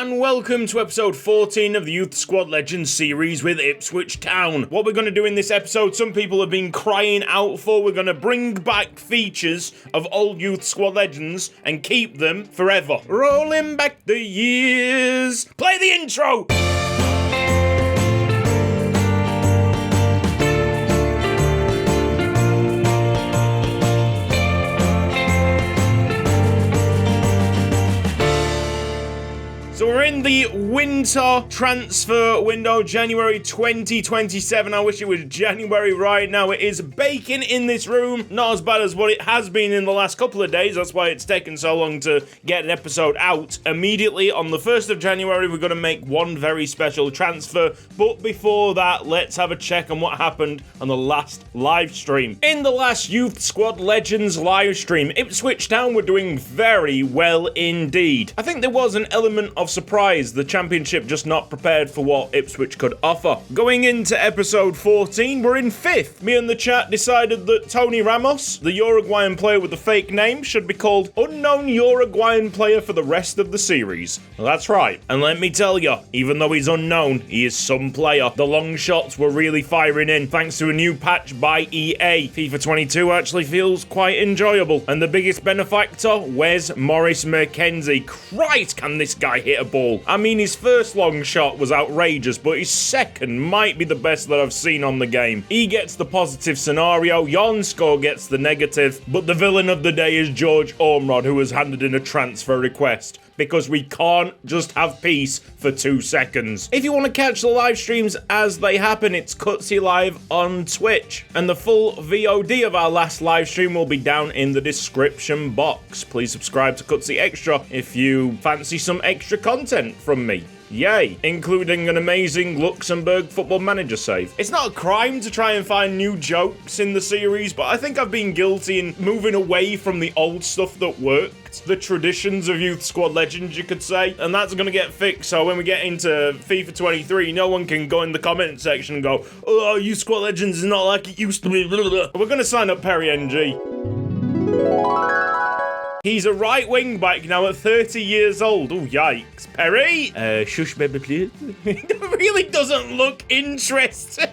and welcome to episode 14 of the Youth Squad Legends series with Ipswich Town. What we're going to do in this episode, some people have been crying out for. We're going to bring back features of old Youth Squad Legends and keep them forever. Rolling back the years. Play the intro! So we're in the winter transfer window, January 2027. I wish it was January right now. It is baking in this room. Not as bad as what it has been in the last couple of days. That's why it's taken so long to get an episode out. Immediately on the 1st of January, we're going to make one very special transfer. But before that, let's have a check on what happened on the last live stream. In the last Youth Squad Legends live stream, Ipswich Town were doing very well indeed. I think there was an element of surprise, the championship just not prepared for what Ipswich could offer. Going into episode 14, we're in 5th. Me and the chat decided that Tony Ramos, the Uruguayan player with the fake name, should be called Unknown Uruguayan Player for the rest of the series. Well, that's right. And let me tell you, even though he's unknown, he is some player. The long shots were really firing in thanks to a new patch by EA. FIFA 22 actually feels quite enjoyable. And the biggest benefactor, Wes Morris McKenzie. Christ, can this guy hit a ball. I mean, his first long shot was outrageous, but his second might be the best that I've seen on the game. He gets the positive scenario, Jonsko gets the negative, but the villain of the day is George Ormrod, who has handed in a transfer request. Because we can't just have peace for 2 seconds. If you want to catch the live streams as they happen, it's Cutsy Live on Twitch. And the full VOD of our last live stream will be down in the description box. Please subscribe to Cutsy Extra if you fancy some extra content from me. Yay, including an amazing Luxembourg Football Manager save. It's not a crime to try and find new jokes in the series, but I think I've been guilty in moving away from the old stuff that worked. The traditions of Youth Squad Legends, you could say, and that's going to get fixed, so when we get into FIFA 23, no one can go in the comment section and go, oh, Youth Squad Legends is not like it used to be, blah, blah, blah. We're going to sign up Perry NG. He's a right wing back now at 30 years old. Oh, yikes. Perry? Shush, baby, please. It really doesn't look interesting.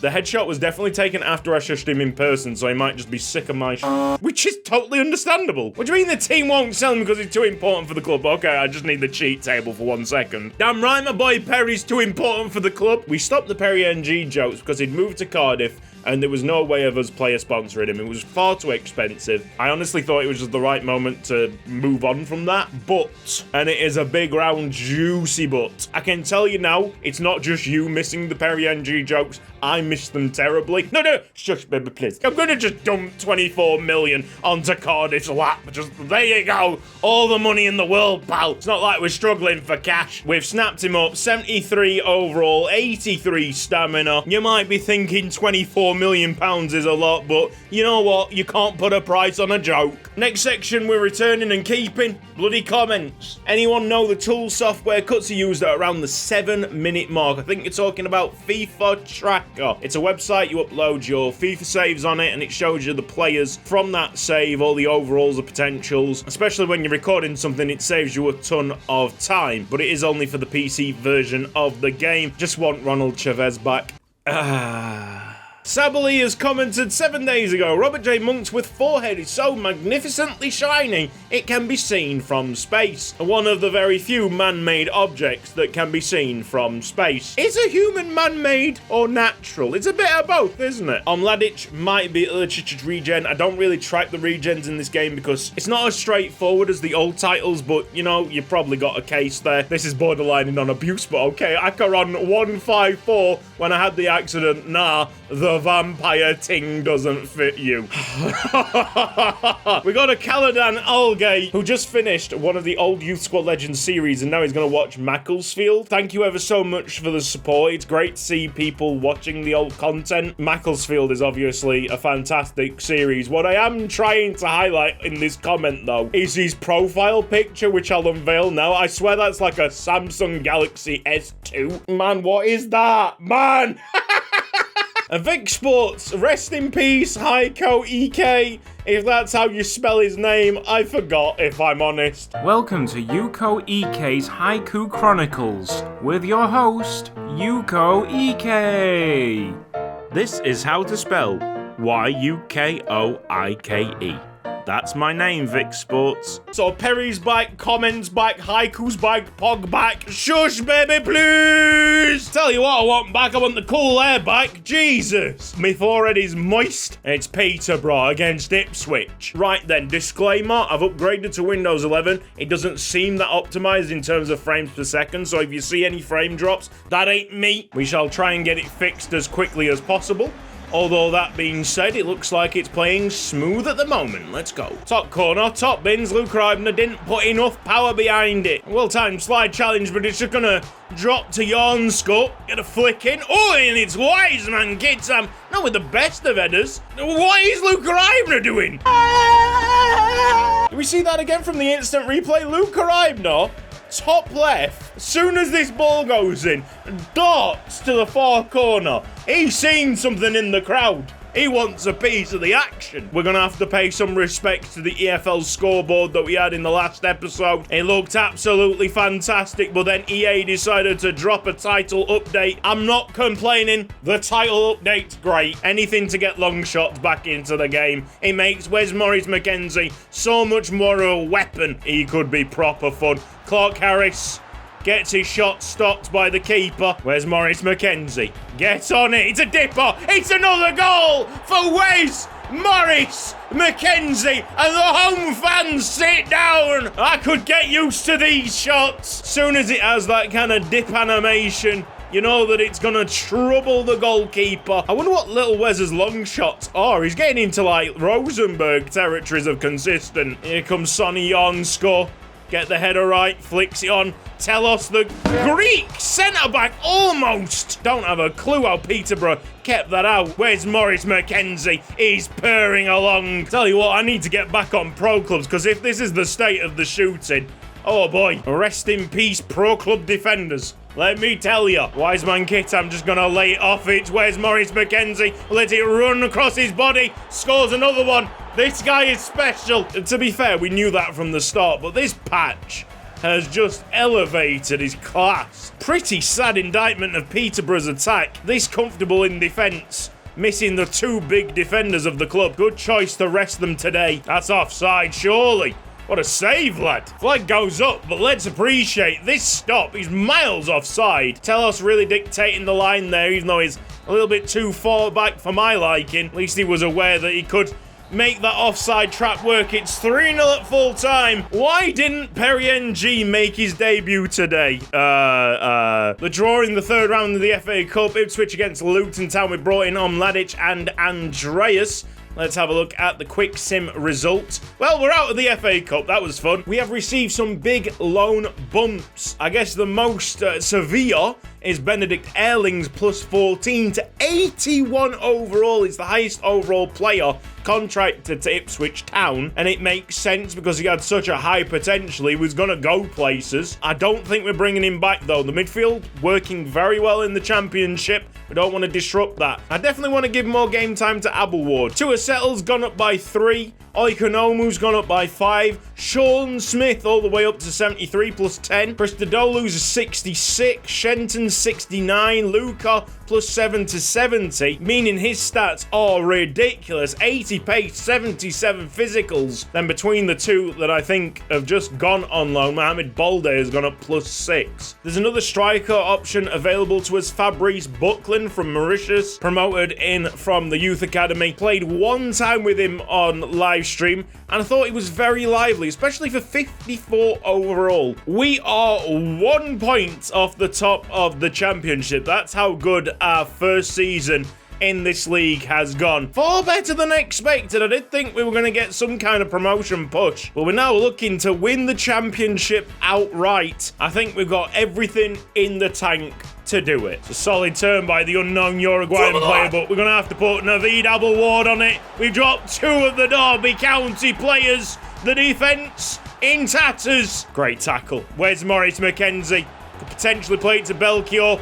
The headshot was definitely taken after I shushed him in person, so he might just be sick of my which is totally understandable. What do you mean the team won't sell him because he's too important for the club? Okay, I just need the cheat table for 1 second. Damn right, my boy Perry's too important for the club. We stopped the Perry NG jokes because he'd moved to Cardiff and there was no way of us player sponsoring him. It was far too expensive. I honestly thought it was just the right moment to move on from that. But, and it is a big round juicy but, I can tell you now, it's not just you missing the Perry NG jokes. I miss them terribly. No, shush, baby, please. I'm gonna just dump 24 million onto Cardiff's lap. Just, there you go. All the money in the world, pal. It's not like we're struggling for cash. We've snapped him up. 73 overall, 83 stamina. You might be thinking 24 million pounds is a lot, but you know what? You can't put a price on a joke. Next section, we're returning and keeping bloody comments. Anyone know the tool software Cutsy used at around the 7-minute mark? I think you're talking about FIFA Tracker. It's a website, you upload your FIFA saves on it and it shows you the players from that save, all the overalls, the potentials. Especially when you're recording something, it saves you a ton of time, but it is only for the PC version of the game. Just want Ronald Chavez back. Sabali has commented 7 days ago, Robert J. Monk's with forehead is so magnificently shining it can be seen from space. One of the very few man-made objects that can be seen from space. Is a human man-made or natural? It's a bit of both, isn't it? Mladic might be Ipswich regen. I don't really track the regens in this game because it's not as straightforward as the old titles, but you know, you probably got a case there. This is borderline on abuse, but okay. Acheron 154 when I had the accident. Nah, the vampire ting doesn't fit you. We got a Caladan Algay who just finished one of the old Youth Squad Legends series and now he's going to watch Macclesfield. Thank you ever so much for the support. It's great to see people watching the old content. Macclesfield is obviously a fantastic series. What I am trying to highlight in this comment though is his profile picture, which I'll unveil now. I swear that's like a Samsung Galaxy S2. Man, what is that? Man! Vic Sports, rest in peace, Heiko EK. If that's how you spell his name, I forgot, if I'm honest. Welcome to Yuko EK's Haiku Chronicles with your host, Yuko EK. This is how to spell Yukoike. That's my name, Vic Sports. So Perry's back, comments back, Haiku's back, Pog back. Shush, baby, please! Tell you what I want back, I want the cool air back. Jesus! My forehead is moist. It's Peterborough against Ipswich. Right then, disclaimer, I've upgraded to Windows 11. It doesn't seem that optimized in terms of frames per second, so if you see any frame drops, that ain't me. We shall try and get it fixed as quickly as possible. Although that being said, it looks like it's playing smooth at the moment. Let's go. Top corner, top bins. Luke Reibner didn't put enough power behind it. Well-timed slide challenge, but it's just gonna drop to Jornskov. Get a flick in. Oh, and it's Wiseman Kitsam. Not with the best of headers. What is Luke Reibner doing? Do we see that again from the instant replay? Luke Reibner, top left, as soon as this ball goes in, darts to the far corner. He's seen something in the crowd. He wants a piece of the action. We're going to have to pay some respect to the EFL scoreboard that we had in the last episode. It looked absolutely fantastic, but then EA decided to drop a title update. I'm not complaining. The title update's great. Anything to get long shots back into the game. It makes Wes Morris Mackenzie so much more of a weapon. He could be proper fun. Clark Harris gets his shot stopped by the keeper. Where's Morris Mackenzie? Get on it. It's a dipper. It's another goal for Wes Morris Mackenzie. And the home fans sit down. I could get used to these shots. Soon as it has that kind of dip animation, you know that it's going to trouble the goalkeeper. I wonder what little Wes's long shots are. He's getting into like Rosenberg territories of consistent. Here comes Sonny Jornskov. Get the header right, flicks it on. Telos, the Greek centre-back, almost. Don't have a clue how Peterborough kept that out. Where's Morris Mackenzie? He's purring along. Tell you what, I need to get back on pro clubs, because if this is the state of the shooting, oh boy, rest in peace, pro club defenders. Let me tell you, Wiseman Kit, I'm just going to lay it off. It's Where's Morris Mackenzie. Let it run across his body. Scores another one. This guy is special. To be fair, we knew that from the start, but this patch has just elevated his class. Pretty sad indictment of Peterborough's attack. This comfortable in defence, missing the two big defenders of the club. Good choice to rest them today. That's offside, surely. What a save, lad. Flag goes up, but let's appreciate this stop. He's miles offside. Telos really dictating the line there, even though he's a little bit too far back for my liking. At least he was aware that he could make that offside trap work. It's 3-0 at full time. Why didn't Perry NG make his debut today? The draw in the third round of the FA Cup, Ipswich against Luton Town. We brought in Mladic and Andreas. Let's have a look at the quick sim result. Well, we're out of the FA Cup. That was fun. We have received some big loan bumps. I guess the most severe is Benedict Ehrling's plus 14 to 81 overall. It's the highest overall player contracted to Ipswich Town, and it makes sense because he had such a high potential. He was going to go places. I don't think we're bringing him back, though. The midfield working very well in the Championship. We don't want to disrupt that. I definitely want to give more game time to Abelward. Tuasettle's gone up by 3. Oikonomu's gone up by 5. Sean Smith all the way up to 73 plus 10. Christodoulou's 66. Shenton's 69. Luca plus 7 to 70, meaning his stats are ridiculous. 80 pace, 77 physicals. Then between the two that I think have just gone on loan, Mohamed Balde has gone up plus 6. There's another striker option available to us, Fabrice Buckland from Mauritius, promoted in from the youth academy. Played one time with him on live stream, and I thought he was very lively, especially for 54 overall. We are 1 point off the top of the Championship. That's how good our first season in this league has gone. Far better than expected. I did think we were going to get some kind of promotion push, but we're now looking to win the Championship outright. I think we've got everything in the tank to do it. It's a solid turn by the unknown Uruguayan player, but we're going to have to put Naveed Abelward on it. We dropped 2 of the Derby County players. The defence in tatters. Great tackle. Where's Morris Mackenzie? Could potentially play it to Belchior.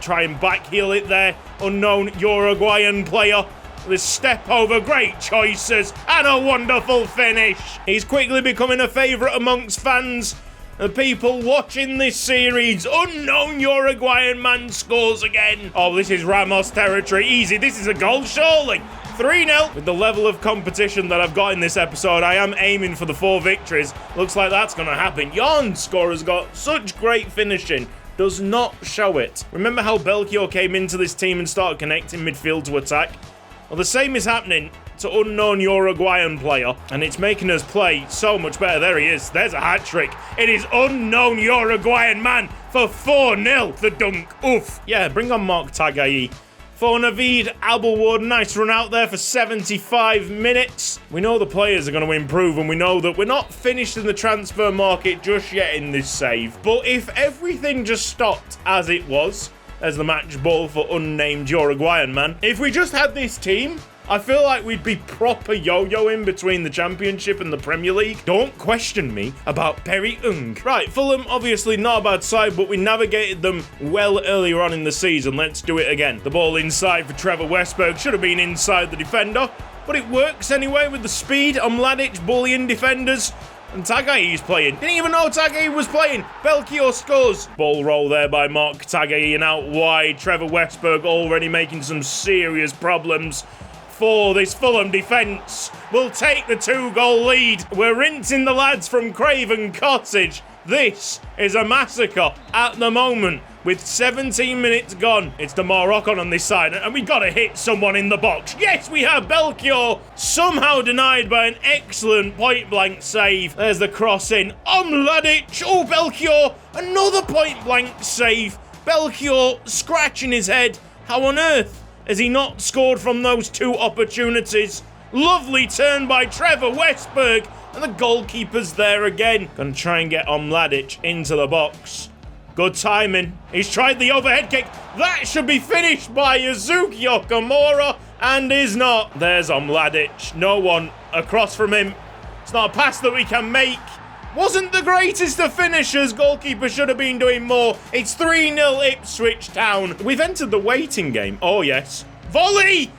Try and backheel it there. Unknown Uruguayan player. This step over, great choices, and a wonderful finish. He's quickly becoming a favourite amongst fans. The people watching this series. Unknown Uruguayan man scores again. Oh, this is Ramos territory. Easy. This is a goal, surely. 3-0. With the level of competition that I've got in this episode, I am aiming for the 4 victories. Looks like that's going to happen. Yarnscore has got such great finishing. Does not show it. Remember how Belchior came into this team and started connecting midfield to attack? Well, the same is happening to unknown Uruguayan player, and it's making us play so much better. There he is. There's a hat-trick. It is unknown Uruguayan man for 4-0. The dunk. Oof. Yeah, bring on Mark Tagayi. For Naveed Abelwood, nice run out there for 75 minutes. We know the players are going to improve, and we know that we're not finished in the transfer market just yet in this save. But if everything just stopped as it was, as the match ball for unnamed Uruguayan man, if we just had this team, I feel like we'd be proper yo-yoing between the Championship and the Premier League. Don't question me about Perry Ung. Right, Fulham, obviously not a bad side, but we navigated them well earlier on in the season. Let's do it again. The ball inside for Trevor Westberg. Should have been inside the defender, but it works anyway with the speed. Mladic bullying defenders. And Tagayi's playing. Didn't even know Tagayi was playing. Belchior scores. Ball roll there by Mark Tagayi and out wide. Trevor Westberg already making some serious problems for this Fulham defence. We'll take the 2-goal lead. We're rinsing the lads from Craven Cottage. This is a massacre at the moment. With 17 minutes gone, it's the Moroccan on this side, and we gotta hit someone in the box. Yes, we have. Belchior somehow denied by an excellent point-blank save. There's the cross in. Mladic. Oh, Belchior. Another point-blank save. Belchior scratching his head. How on earth has he not scored from those 2 opportunities? Lovely turn by Trevor Westberg, and the goalkeeper's there again. Gonna try and get Mladic into the box. Good timing. He's tried the overhead kick. That should be finished by Yuzuki Okamura, and is not. There's Mladic. No one across from him. It's not a pass that we can make. Wasn't the greatest of finishers. Goalkeeper should have been doing more. It's 3-0 Ipswich Town. We've entered the waiting game. Oh, yes. Volley!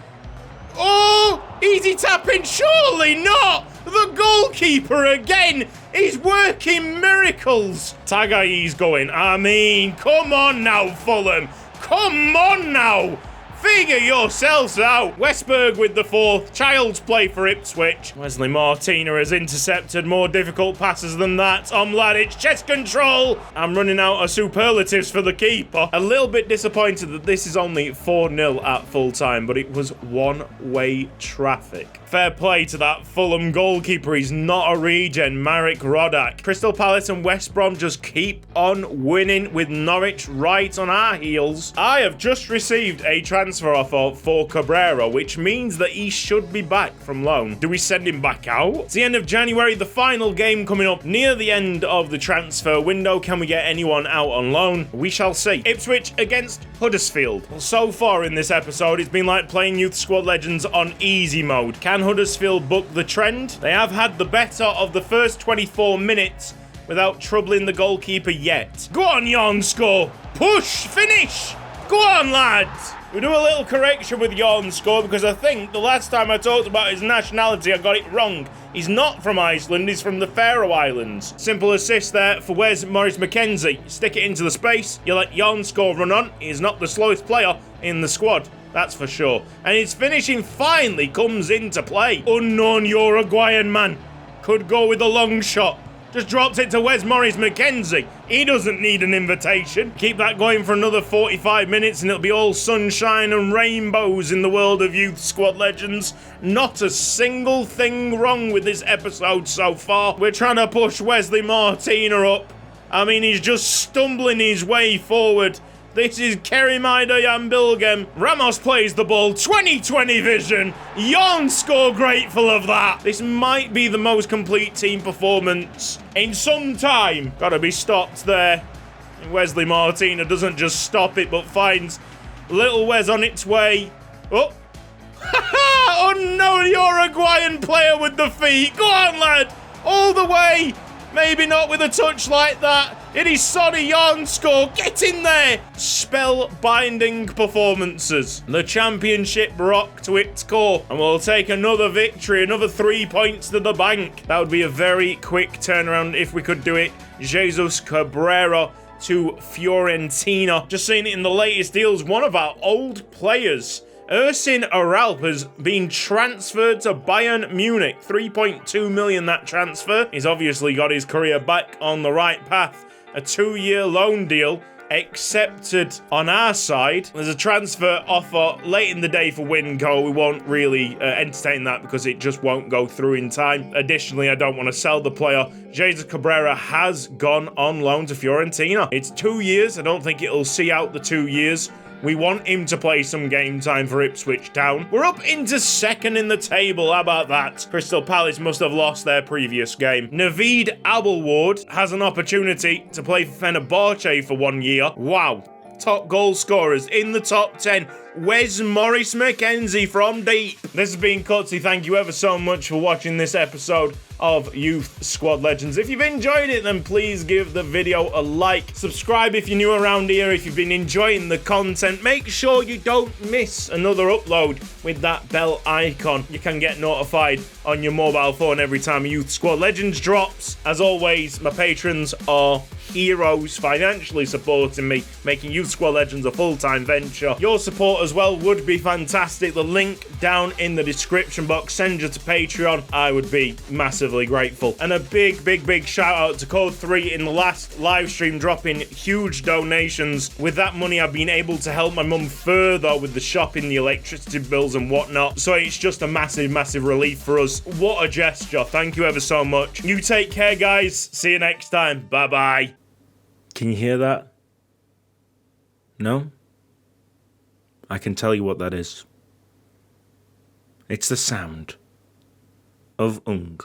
Oh! Easy tapping. Surely not! The goalkeeper again! He's working miracles. Tagayi's going. I mean, come on now, Fulham. Come on now. Figure yourselves out. Westberg with the 4th. Child's play for Ipswich. Wesley Martina has intercepted more difficult passes than that. Mladic, chest control. I'm running out of superlatives for the keeper. A little bit disappointed that this is only 4-0 at full time, but it was one-way traffic. Fair play to that Fulham goalkeeper. He's not a regen, Marek Rodak. Crystal Palace and West Brom just keep on winning with Norwich right on our heels. I have just received a transfer offer for Cabrera, which means that he should be back from loan. Do we send him back out? It's the end of January, the final game coming up near the end of the transfer window. Can we get anyone out on loan? We shall see. Ipswich against Huddersfield. Well, so far in this episode, it's been like playing Youth Squad Legends on easy mode. Can Huddersfield book the trend? They have had the better of the first 24 minutes without troubling the goalkeeper yet. Go on, Yarnscore. Push. Finish. Go on, lads. We do a little correction with Yarnscore because I think the last time I talked about his nationality, I got it wrong. He's not from Iceland, he's from the Faroe Islands. Simple assist there for Wes Morris Mackenzie. Stick it into the space, you let Yarnscore run on. He's not the slowest player in the squad, that's for sure. And his finishing finally comes into play. Unknown Uruguayan man. Could go with a long shot. Just drops it to Wes Morris Mackenzie. He doesn't need an invitation. Keep that going for another 45 minutes and it'll be all sunshine and rainbows in the world of Youth Squad Legends. Not a single thing wrong with this episode so far. We're trying to push Wesley Martina up. I mean, he's just stumbling his way forward. This is Kerimida Yambilgem. Ramos plays the ball. 2020 vision. Yarnscore grateful of that. This might be the most complete team performance in some time. Gotta be stopped there. And Wesley Martina doesn't just stop it, but finds little Wes on its way. Oh. Unknown Uruguayan player with the feet. Go on, lad. All the way. Maybe not with a touch like that. It is Sonny Yarn score. Get in there. Spellbinding performances. The championship rocked to its core. And we'll take another victory, another 3 points to the bank. That would be a very quick turnaround if we could do it. Jesus Cabrera to Fiorentina. Just seeing it in the latest deals, one of our old players, Ersin Aralp, has been transferred to Bayern Munich. 3.2 million that transfer. He's obviously got his career back on the right path. A 2-year loan deal accepted on our side. There's a transfer offer late in the day for Winco. We won't really entertain that because it just won't go through in time. Additionally, I don't want to sell the player. Jesus Cabrera has gone on loan to Fiorentina. It's 2 years. I don't think it'll see out the 2 years. We want him to play some game time for Ipswich Town. We're up into second in the table. How about that? Crystal Palace must have lost their previous game. Naveed Abelward has an opportunity to play for Fenerbahce for 1 year. Wow. Top goal scorers in the top 10. Wes Morris Mackenzie from deep. This has been Cutsy. Thank you ever so much for watching this episode of Youth Squad Legends. If you've enjoyed it, then please give the video a like. Subscribe if you're new around here. If you've been enjoying the content, make sure you don't miss another upload with that bell icon. You can get notified on your mobile phone every time Youth Squad Legends drops. As always, my patrons are heroes, financially supporting me, making Youth Squad Legends a full-time venture. Your support as well would be fantastic. The link down in the description box. Send you to Patreon. I would be massively grateful. And a big shout out to Code 3 in the last live stream, dropping huge donations. With that money, I've been able to help my mum further with the shopping, the electricity bills and whatnot. So it's just a massive relief for us. What a gesture. Thank you ever so much. You take care, guys. See you next time. Bye-bye. Can you hear that? No? I can tell you what that is. It's the sound of Ung.